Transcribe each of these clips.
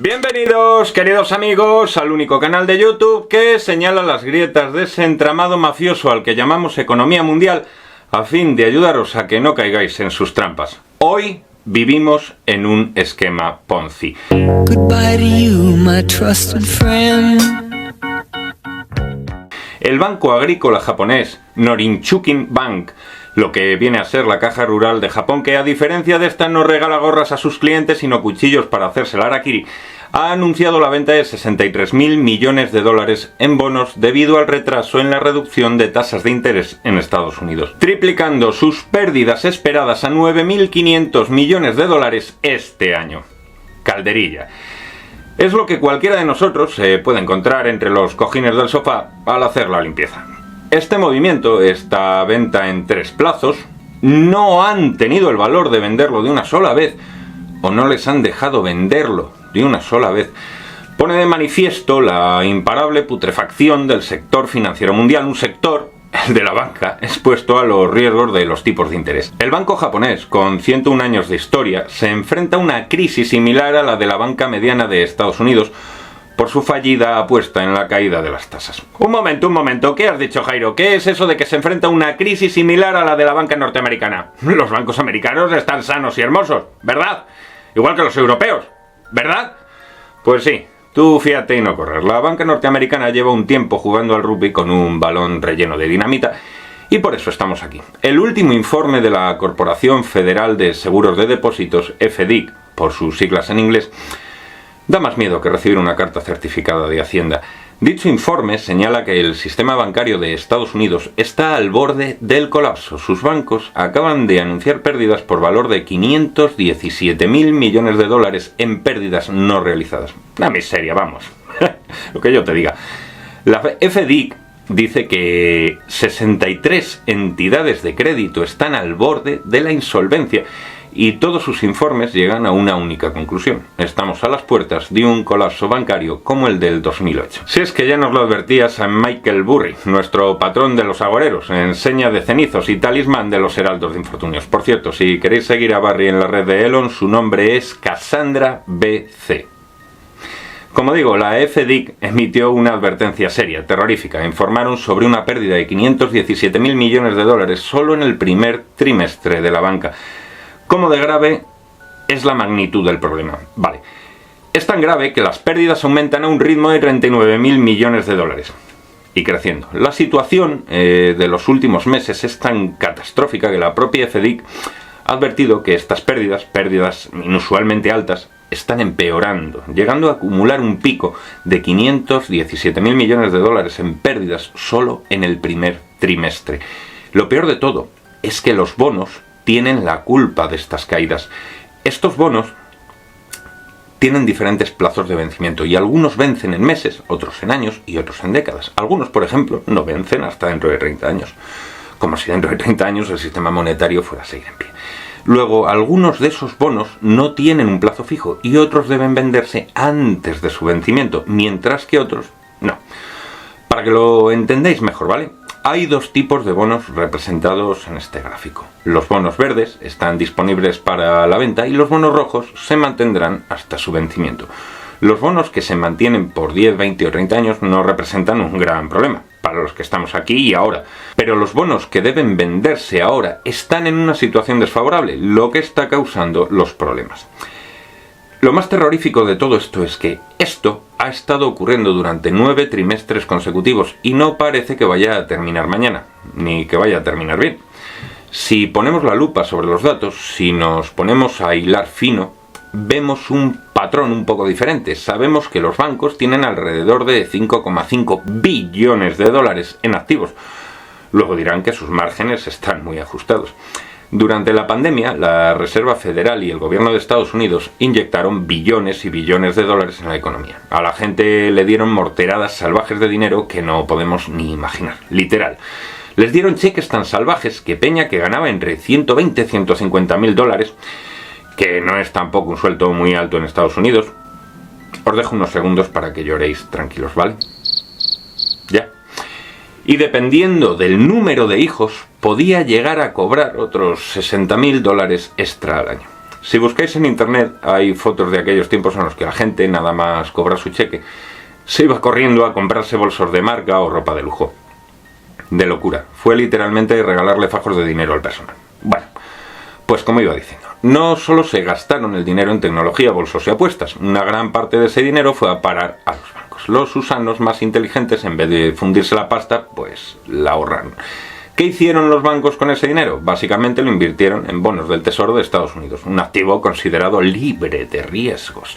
Bienvenidos, queridos amigos, al único canal de YouTube que señala las grietas de ese entramado mafioso al que llamamos economía mundial, a fin de ayudaros a que no caigáis en sus trampas. Hoy vivimos en un esquema Ponzi. Goodbye to you, my trusted friend. El banco agrícola japonés Norinchukin Bank, lo que viene a ser la caja rural de Japón, que a diferencia de esta no regala gorras a sus clientes sino cuchillos para hacerse el harakiri, ha anunciado la venta de 63.000 millones de dólares en bonos debido al retraso en la reducción de tasas de interés en Estados Unidos, triplicando sus pérdidas esperadas a 9.500 millones de dólares este año. Calderilla. Es lo que cualquiera de nosotros se puede encontrar entre los cojines del sofá al hacer la limpieza. Este movimiento, esta venta en 3 plazos, no han tenido el valor de venderlo de una sola vez, o no les han dejado venderlo de una sola vez. Pone de manifiesto la imparable putrefacción del sector financiero mundial, un sector, el de la banca, expuesto a los riesgos de los tipos de interés. El banco japonés, con 101 años de historia, se enfrenta a una crisis similar a la de la banca mediana de Estados Unidos, por su fallida apuesta en la caída de las tasas. Un momento, ¿qué has dicho, Jairo? ¿Qué es eso de que se enfrenta a una crisis similar a la de la banca norteamericana? Los bancos americanos están sanos y hermosos, ¿verdad? Igual que los europeos, ¿verdad? Pues sí, tú fíjate y no correr. La banca norteamericana lleva un tiempo jugando al rugby con un balón relleno de dinamita y por eso estamos aquí. El último informe de la Corporación Federal de Seguros de Depósitos, FDIC, por sus siglas en inglés, da más miedo que recibir una carta certificada de Hacienda. Dicho informe señala que el sistema bancario de Estados Unidos está al borde del colapso. Sus bancos acaban de anunciar pérdidas por valor de 517.000 millones de dólares en pérdidas no realizadas. Una miseria, vamos. Lo que yo te diga. La FDIC dice que 63 entidades de crédito están al borde de la insolvencia y todos sus informes llegan a una única conclusión. Estamos a las puertas de un colapso bancario como el del 2008. Si es que ya nos lo advertía San Michael Burry, nuestro patrón de los agoreros, enseña de cenizos y talismán de los heraldos de infortunios. Por cierto, si queréis seguir a Barry en la red de Elon, su nombre es Cassandra BC. Como digo, la FDIC emitió una advertencia seria, terrorífica. Informaron sobre una pérdida de 517.000 millones de dólares solo en el primer trimestre de la banca. ¿Cómo de grave es la magnitud del problema? Vale, es tan grave que las pérdidas aumentan a un ritmo de 39.000 millones de dólares y creciendo. La situación de los últimos meses es tan catastrófica que la propia FDIC ha advertido que estas pérdidas inusualmente altas, están empeorando, llegando a acumular un pico de 517.000 millones de dólares en pérdidas solo en el primer trimestre. Lo peor de todo es que los bonos tienen la culpa de estas caídas. Estos bonos tienen diferentes plazos de vencimiento y algunos vencen en meses, otros en años y otros en décadas. Algunos, por ejemplo, no vencen hasta dentro de 30 años, como si dentro de 30 años el sistema monetario fuera a seguir en pie. Luego, algunos de esos bonos no tienen un plazo fijo y otros deben venderse antes de su vencimiento, mientras que otros no. Para que lo entendáis mejor, ¿vale? Hay 2 tipos de bonos representados en este gráfico. Los bonos verdes están disponibles para la venta y los bonos rojos se mantendrán hasta su vencimiento. Los bonos que se mantienen por 10, 20 o 30 años no representan un gran problema para los que estamos aquí y ahora. Pero los bonos que deben venderse ahora están en una situación desfavorable, lo que está causando los problemas. Lo más terrorífico de todo esto es que esto ha estado ocurriendo durante 9 trimestres consecutivos y no parece que vaya a terminar mañana, ni que vaya a terminar bien. Si ponemos la lupa sobre los datos, si nos ponemos a hilar fino, vemos un patrón un poco diferente. Sabemos que los bancos tienen alrededor de 5,5 billones de dólares en activos. Luego dirán que sus márgenes están muy ajustados. Durante la pandemia, la Reserva Federal y el gobierno de Estados Unidos inyectaron billones y billones de dólares en la economía. A la gente le dieron morteradas salvajes de dinero que no podemos ni imaginar, literal. Les dieron cheques tan salvajes que Peña, que ganaba entre 120 y 150.000 dólares, que no es tampoco un sueldo muy alto en Estados Unidos. Os dejo unos segundos para que lloréis tranquilos, ¿vale? Ya. Y dependiendo del número de hijos, podía llegar a cobrar otros 60.000 dólares extra al año. Si buscáis en internet hay fotos de aquellos tiempos en los que la gente, nada más cobrar su cheque, se iba corriendo a comprarse bolsos de marca o ropa de lujo. De locura. Fue literalmente regalarle fajos de dinero al personal. Bueno, pues como iba diciendo, no solo se gastaron el dinero en tecnología, bolsos y apuestas, una gran parte de ese dinero fue a parar a los bancos. Los usanos más inteligentes, en vez de fundirse la pasta, pues la ahorraron. ¿Qué hicieron los bancos con ese dinero? Básicamente lo invirtieron en bonos del Tesoro de Estados Unidos, un activo considerado libre de riesgos.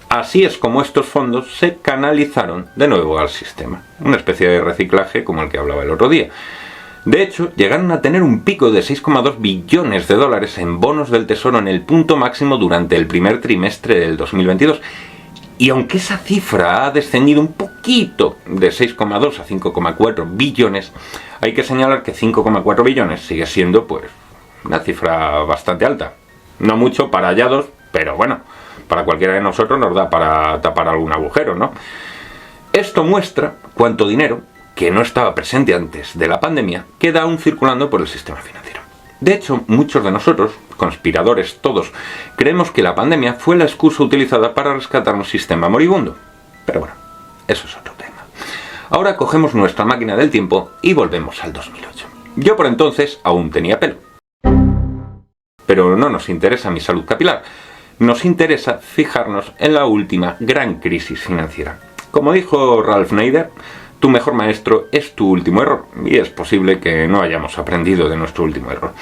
Así es como estos fondos se canalizaron de nuevo al sistema, una especie de reciclaje como el que hablaba el otro día. De hecho, llegaron a tener un pico de 6,2 billones de dólares en bonos del Tesoro en el punto máximo durante el primer trimestre del 2022. Y aunque esa cifra ha descendido un poquito de 6,2 a 5,4 billones, hay que señalar que 5,4 billones sigue siendo pues una cifra bastante alta. No mucho para hallados, pero bueno, para cualquiera de nosotros nos da para tapar algún agujero, ¿no? Esto muestra cuánto dinero, que no estaba presente antes de la pandemia, queda aún circulando por el sistema financiero. De hecho, muchos de nosotros, conspiradores todos, creemos que la pandemia fue la excusa utilizada para rescatar un sistema moribundo. Pero bueno, eso es otro tema. Ahora cogemos nuestra máquina del tiempo y volvemos al 2008. Yo por entonces aún tenía pelo. Pero no nos interesa mi salud capilar. Nos interesa fijarnos en la última gran crisis financiera. Como dijo Ralph Nader, tu mejor maestro es tu último error, y es posible que no hayamos aprendido de nuestro último error.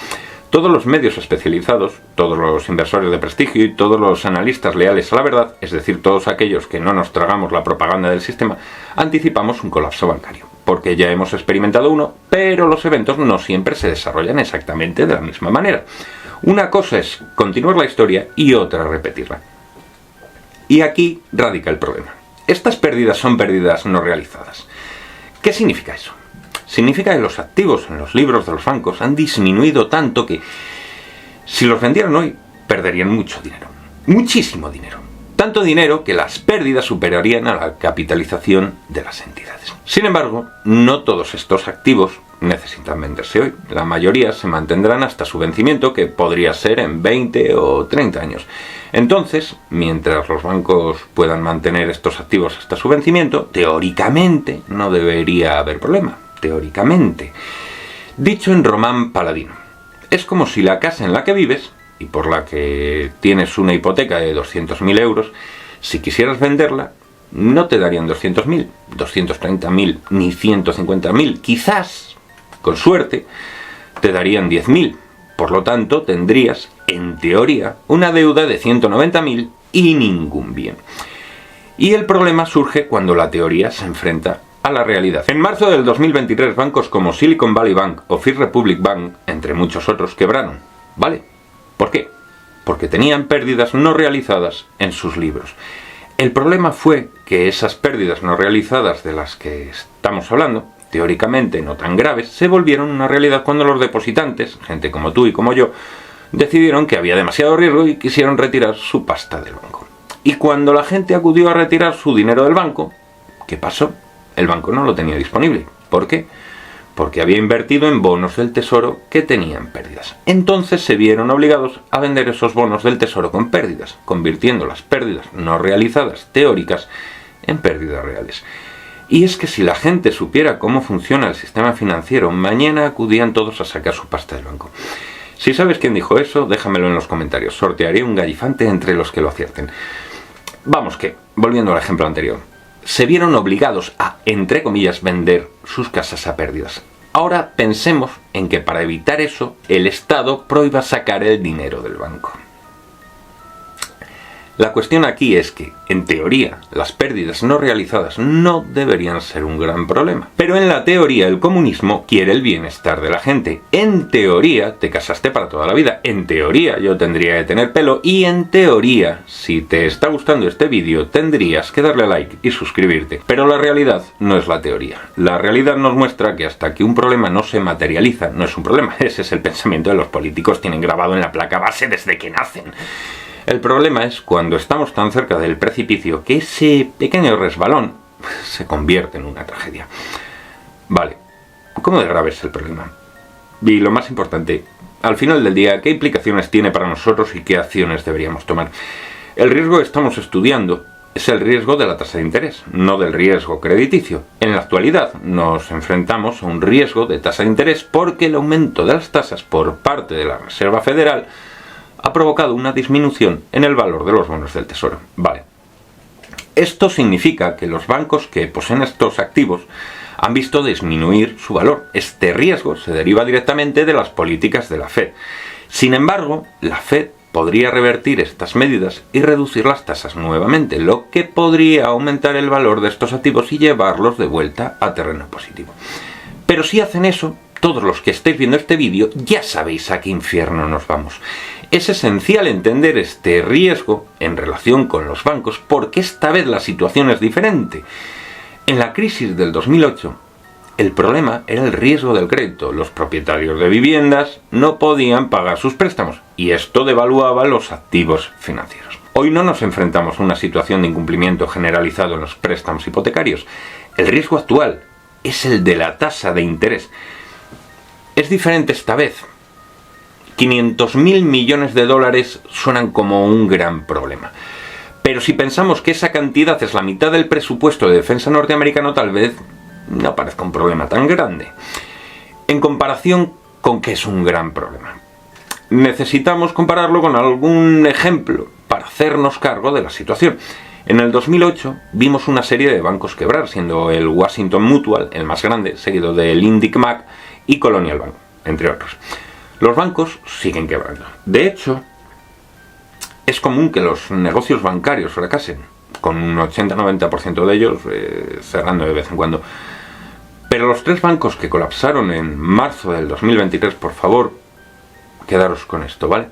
Todos los medios especializados, todos los inversores de prestigio y todos los analistas leales a la verdad, es decir, todos aquellos que no nos tragamos la propaganda del sistema, anticipamos un colapso bancario, porque ya hemos experimentado uno, pero los eventos no siempre se desarrollan exactamente de la misma manera. Una cosa es continuar la historia y otra repetirla. Y aquí radica el problema. Estas pérdidas son pérdidas no realizadas. ¿Qué significa eso? Significa que los activos en los libros de los bancos han disminuido tanto que si los vendieran hoy perderían mucho dinero, muchísimo dinero. Tanto dinero que las pérdidas superarían a la capitalización de las entidades. Sin embargo, no todos estos activos necesitan venderse hoy. La mayoría se mantendrán hasta su vencimiento, que podría ser en 20 o 30 años. Entonces, mientras los bancos puedan mantener estos activos hasta su vencimiento, teóricamente no debería haber problema. Teóricamente. Dicho en román paladino, es como si la casa en la que vives, y por la que tienes una hipoteca de 200.000 euros, si quisieras venderla, no te darían 200.000, 230.000, ni 150.000, quizás, con suerte, te darían 10.000. Por lo tanto, tendrías, en teoría, una deuda de 190.000 y ningún bien. Y el problema surge cuando la teoría se enfrenta a la realidad. En marzo del 2023, bancos como Silicon Valley Bank o First Republic Bank, entre muchos otros, quebraron. ¿Vale? ¿Por qué? Porque tenían pérdidas no realizadas en sus libros. El problema fue que esas pérdidas no realizadas de las que estamos hablando, teóricamente no tan graves, se volvieron una realidad cuando los depositantes, gente como tú y como yo, decidieron que había demasiado riesgo y quisieron retirar su pasta del banco. Y cuando la gente acudió a retirar su dinero del banco, ¿qué pasó? El banco no lo tenía disponible. ¿Por qué? Porque había invertido en bonos del Tesoro que tenían pérdidas. Entonces se vieron obligados a vender esos bonos del Tesoro con pérdidas, convirtiendo las pérdidas no realizadas teóricas en pérdidas reales. Y es que si la gente supiera cómo funciona el sistema financiero, mañana acudían todos a sacar su pasta del banco. Si sabes quién dijo eso, déjamelo en los comentarios. Sortearé un gallifante entre los que lo acierten. Vamos que, volviendo al ejemplo anterior, se vieron obligados a, entre comillas, vender sus casas a pérdidas. Ahora pensemos en que para evitar eso, el Estado prohíba sacar el dinero del banco. La cuestión aquí es que, en teoría, las pérdidas no realizadas no deberían ser un gran problema. Pero en la teoría el comunismo quiere el bienestar de la gente. En teoría te casaste para toda la vida. En teoría yo tendría que tener pelo. Y en teoría, si te está gustando este vídeo, tendrías que darle a like y suscribirte. Pero la realidad no es la teoría. La realidad nos muestra que hasta que un problema no se materializa, no es un problema. Ese es el pensamiento de los políticos, tienen grabado en la placa base desde que nacen. El problema es cuando estamos tan cerca del precipicio que ese pequeño resbalón se convierte en una tragedia. Vale, ¿cómo de grave es el problema? Y lo más importante, al final del día, ¿qué implicaciones tiene para nosotros y qué acciones deberíamos tomar? El riesgo que estamos estudiando es el riesgo de la tasa de interés, no del riesgo crediticio. En la actualidad nos enfrentamos a un riesgo de tasa de interés porque el aumento de las tasas por parte de la Reserva Federal ha provocado una disminución en el valor de los bonos del Tesoro. Vale. Esto significa que los bancos que poseen estos activos han visto disminuir su valor. Este riesgo se deriva directamente de las políticas de la Fed. Sin embargo, la Fed podría revertir estas medidas y reducir las tasas nuevamente, lo que podría aumentar el valor de estos activos y llevarlos de vuelta a terreno positivo. Pero si hacen eso, todos los que estéis viendo este vídeo ya sabéis a qué infierno nos vamos. Es esencial entender este riesgo en relación con los bancos porque esta vez la situación es diferente. En la crisis del 2008, el problema era el riesgo del crédito. Los propietarios de viviendas no podían pagar sus préstamos y esto devaluaba los activos financieros. Hoy no nos enfrentamos a una situación de incumplimiento generalizado en los préstamos hipotecarios. El riesgo actual es el de la tasa de interés. Es diferente esta vez. 500.000 millones de dólares suenan como un gran problema. Pero si pensamos que esa cantidad es la mitad del presupuesto de defensa norteamericano, tal vez no parezca un problema tan grande. En comparación con que es un gran problema. Necesitamos compararlo con algún ejemplo para hacernos cargo de la situación. En el 2008 vimos una serie de bancos quebrar, siendo el Washington Mutual el más grande, seguido del IndyMac y Colonial Bank, entre otros. Los bancos siguen quebrando. De hecho, es común que los negocios bancarios fracasen, con un 80-90% de ellos cerrando de vez en cuando. Pero los 3 bancos que colapsaron en marzo del 2023, por favor, quedaros con esto, ¿vale?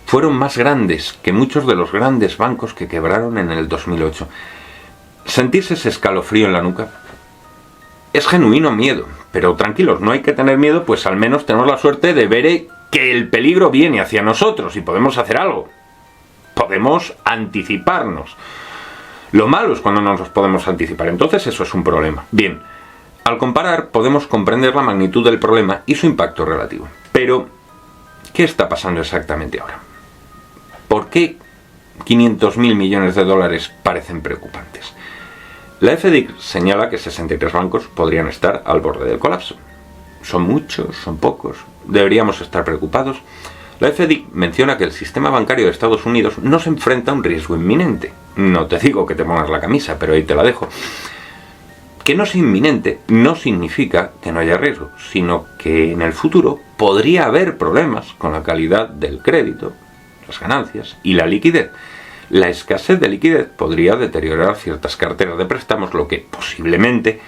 Fueron más grandes que muchos de los grandes bancos que quebraron en el 2008. ¿Sentirse ese escalofrío en la nuca? Es genuino miedo, pero tranquilos, no hay que tener miedo, pues al menos tenemos la suerte de ver que el peligro viene hacia nosotros y podemos hacer algo. Podemos anticiparnos. Lo malo es cuando no nos podemos anticipar, entonces eso es un problema. Bien, al comparar podemos comprender la magnitud del problema y su impacto relativo. Pero, ¿qué está pasando exactamente ahora? ¿Por qué 500.000 millones de dólares parecen preocupantes? La FDIC señala que 63 bancos podrían estar al borde del colapso. ¿Son muchos? ¿Son pocos? ¿Deberíamos estar preocupados? La FDIC menciona que el sistema bancario de Estados Unidos no se enfrenta a un riesgo inminente. No te digo que te pongas la camisa, pero ahí te la dejo. Que no sea inminente no significa que no haya riesgo, sino que en el futuro podría haber problemas con la calidad del crédito, las ganancias y la liquidez. La escasez de liquidez podría deteriorar ciertas carteras de préstamos, lo que posiblemente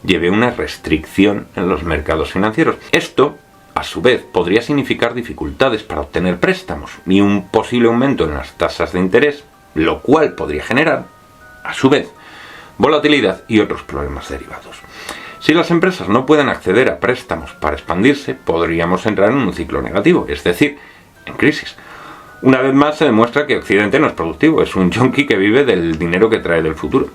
lleve a una restricción en los mercados financieros. Esto, a su vez, podría significar dificultades para obtener préstamos y un posible aumento en las tasas de interés, lo cual podría generar, a su vez, volatilidad y otros problemas derivados. Si las empresas no pueden acceder a préstamos para expandirse, podríamos entrar en un ciclo negativo, es decir, en crisis. Una vez más se demuestra que Occidente no es productivo, es un yonki que vive del dinero que trae del futuro.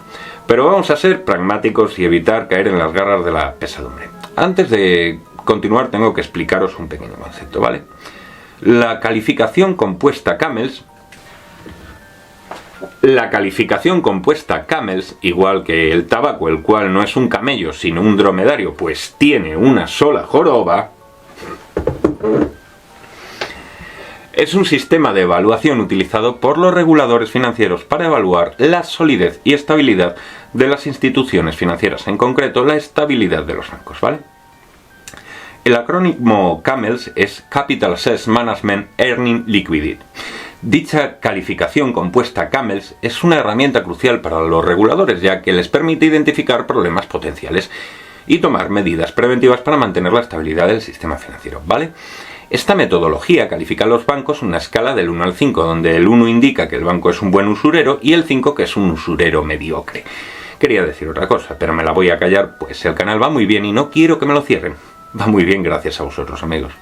Pero vamos a ser pragmáticos y evitar caer en las garras de la pesadumbre. Antes de continuar tengo que explicaros un pequeño concepto, ¿vale? La calificación compuesta Camels, igual que el tabaco, el cual no es un camello sino un dromedario, pues tiene una sola joroba, es un sistema de evaluación utilizado por los reguladores financieros para evaluar la solidez y estabilidad de las instituciones financieras, en concreto la estabilidad de los bancos, ¿vale? El acrónimo CAMELS es Capital Assets Management Earning Liquidity. Dicha calificación compuesta CAMELS es una herramienta crucial para los reguladores, ya que les permite identificar problemas potenciales y tomar medidas preventivas para mantener la estabilidad del sistema financiero, ¿vale? Esta metodología califica a los bancos en una escala del 1 al 5, donde el 1 indica que el banco es un buen usurero y el 5 que es un usurero mediocre. Quería decir otra cosa, pero me la voy a callar, pues el canal va muy bien y no quiero que me lo cierren. Va muy bien gracias a vosotros, amigos.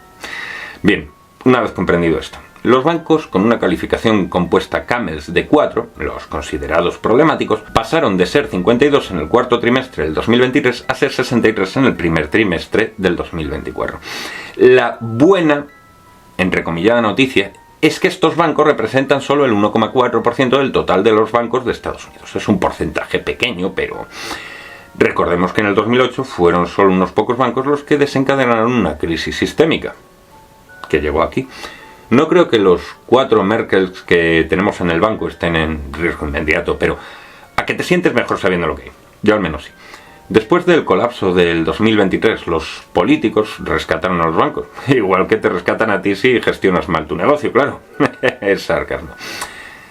Bien, una vez comprendido esto, los bancos con una calificación compuesta CAMELS de 4, los considerados problemáticos, pasaron de ser 52 en el cuarto trimestre del 2023 a ser 63 en el primer trimestre del 2024. La buena entrecomillada noticia es que estos bancos representan solo el 1,4% del total de los bancos de Estados Unidos. Es un porcentaje pequeño, pero recordemos que en el 2008 fueron solo unos pocos bancos los que desencadenaron una crisis sistémica que llegó aquí. No creo que los 4 Merkels que tenemos en el banco estén en riesgo inmediato, pero a que te sientes mejor sabiendo lo que hay. Yo al menos sí. Después del colapso del 2023, los políticos rescataron a los bancos. Igual que te rescatan a ti si gestionas mal tu negocio, claro. Es sarcasmo.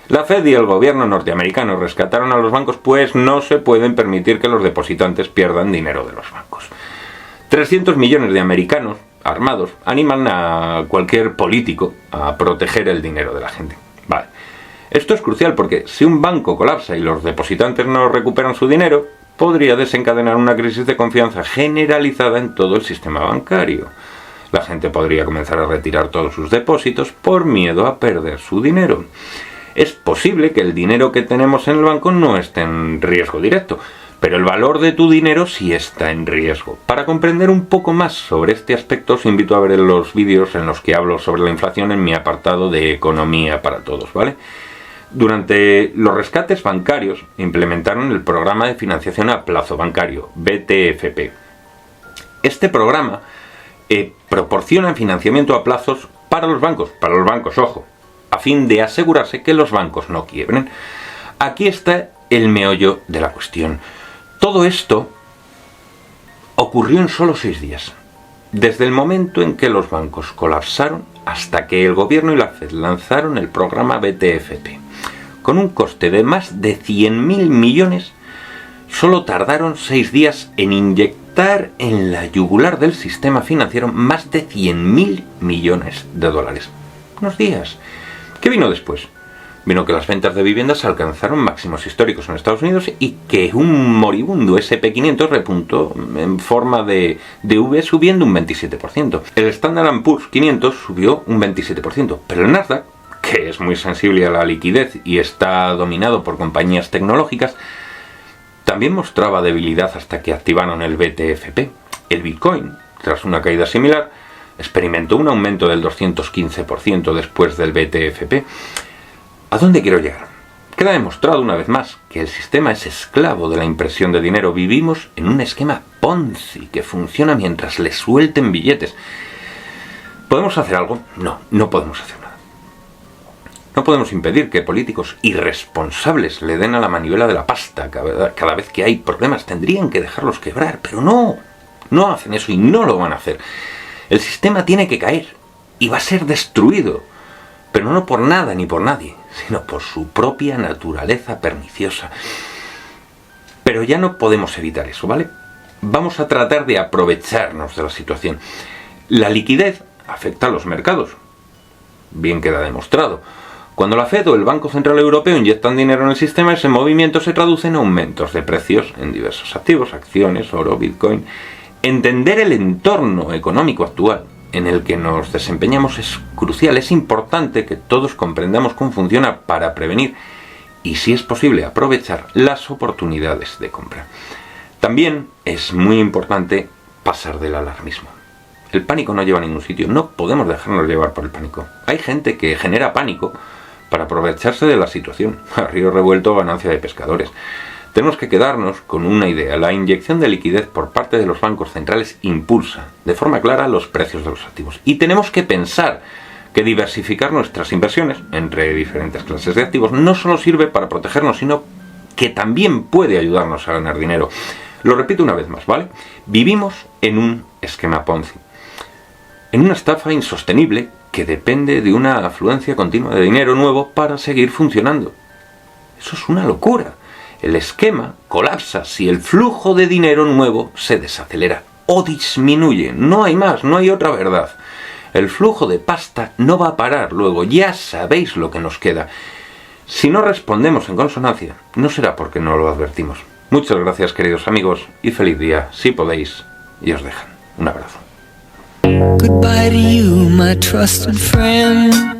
La Fed y el gobierno norteamericano rescataron a los bancos, pues no se pueden permitir que los depositantes pierdan dinero de los bancos. 300 millones de americanos armados animan a cualquier político a proteger el dinero de la gente. Vale. Esto es crucial porque si un banco colapsa y los depositantes no recuperan su dinero, podría desencadenar una crisis de confianza generalizada en todo el sistema bancario. La gente podría comenzar a retirar todos sus depósitos por miedo a perder su dinero. Es posible que el dinero que tenemos en el banco no esté en riesgo directo, pero el valor de tu dinero sí está en riesgo. Para comprender un poco más sobre este aspecto, os invito a ver los vídeos en los que hablo sobre la inflación en mi apartado de Economía para Todos, ¿vale? Durante los rescates bancarios implementaron el programa de financiación a plazo bancario, BTFP. Este programa proporciona financiamiento a plazos para los bancos, ojo, a fin de asegurarse que los bancos no quiebren. Aquí está el meollo de la cuestión. Todo esto ocurrió en solo 6 días. Desde el momento en que los bancos colapsaron hasta que el gobierno y la Fed lanzaron el programa BTFP. Con un coste de más de 100.000 millones, solo tardaron 6 días en inyectar en la yugular del sistema financiero más de 100.000 millones de dólares. Unos días. ¿Qué vino después? Vino que las ventas de viviendas alcanzaron máximos históricos en Estados Unidos y que un moribundo SP500 repuntó en forma de V subiendo un 27%. El Standard & Poor's 500 subió un 27%, pero el Nasdaq, que es muy sensible a la liquidez y está dominado por compañías tecnológicas, también mostraba debilidad hasta que activaron el BTFP. El Bitcoin, tras una caída similar, experimentó un aumento del 215% después del BTFP. ¿A dónde quiero llegar? Queda demostrado una vez más que el sistema es esclavo de la impresión de dinero. Vivimos en un esquema Ponzi que funciona mientras le suelten billetes. ¿Podemos hacer algo? No podemos hacer nada. No podemos impedir que políticos irresponsables le den a la manivela de la pasta cada vez que hay problemas. Tendrían que dejarlos quebrar, pero no hacen eso y no lo van a hacer. El sistema tiene que caer y va a ser destruido, pero no por nada ni por nadie, sino por su propia naturaleza perniciosa. Pero ya no podemos evitar eso, ¿vale? Vamos a tratar de aprovecharnos de la situación. La liquidez afecta a los mercados. Bien queda demostrado. Cuando la Fed o el Banco Central Europeo inyectan dinero en el sistema, ese movimiento se traduce en aumentos de precios en diversos activos, acciones, oro, Bitcoin. Entender el entorno económico actual en el que nos desempeñamos es crucial. Es importante que todos comprendamos cómo funciona para prevenir y, si es posible, aprovechar las oportunidades de compra. También es muy importante pasar del alarmismo. El pánico no lleva a ningún sitio. No podemos dejarnos llevar por el pánico. Hay gente que genera pánico para aprovecharse de la situación. A río revuelto, ganancia de pescadores. Tenemos que quedarnos con una idea. La inyección de liquidez por parte de los bancos centrales impulsa de forma clara los precios de los activos. Y tenemos que pensar que diversificar nuestras inversiones entre diferentes clases de activos no solo sirve para protegernos, sino que también puede ayudarnos a ganar dinero. Lo repito una vez más, ¿vale? Vivimos en un esquema Ponzi, en una estafa insostenible que depende de una afluencia continua de dinero nuevo para seguir funcionando. Eso es una locura. El esquema colapsa si el flujo de dinero nuevo se desacelera o disminuye. No hay más, no hay otra verdad. El flujo de pasta no va a parar luego, ya sabéis lo que nos queda. Si no respondemos en consonancia, no será porque no lo advertimos. Muchas gracias, queridos amigos, y feliz día, si podéis, y os dejan. Un abrazo. Goodbye to you, my trusted friend.